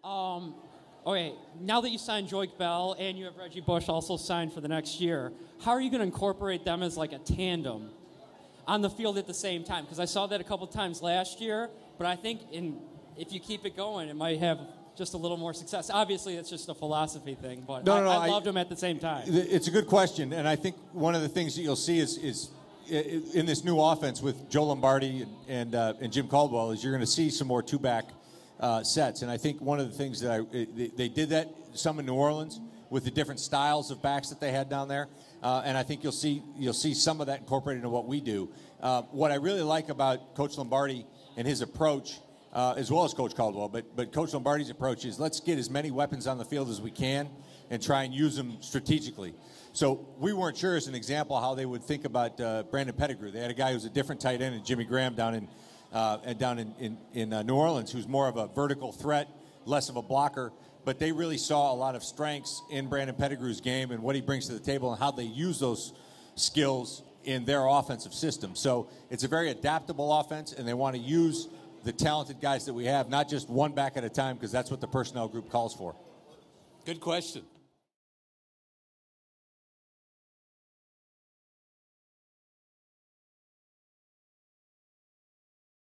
Okay, now that you signed Joique Bell and you have Reggie Bush also signed for the next year, how are you going to incorporate them as like a tandem on the field at the same time? Because I saw that a couple times last year, but I think if you keep it going, it might have just a little more success. Obviously, it's just a philosophy thing, but I loved them at the same time. It's a good question, and I think one of the things that you'll see is in this new offense with Joe Lombardi and Jim Caldwell is you're going to see some more two-back sets. And I think one of the things that they did that some in New Orleans with the different styles of backs that they had down there. And I think you'll see some of that incorporated into what we do. What I really like about Coach Lombardi and his approach, as well as Coach Caldwell, but Coach Lombardi's approach is let's get as many weapons on the field as we can and try and use them strategically. So we weren't sure, as an example, how they would think about Brandon Pettigrew. They had a guy who's a different tight end, and Jimmy Graham down in New Orleans, who's more of a vertical threat, less of a blocker. But they really saw a lot of strengths in Brandon Pettigrew's game and what he brings to the table and how they use those skills in their offensive system. So it's a very adaptable offense, and they want to use the talented guys that we have, not just one back at a time, because that's what the personnel group calls for. Good question.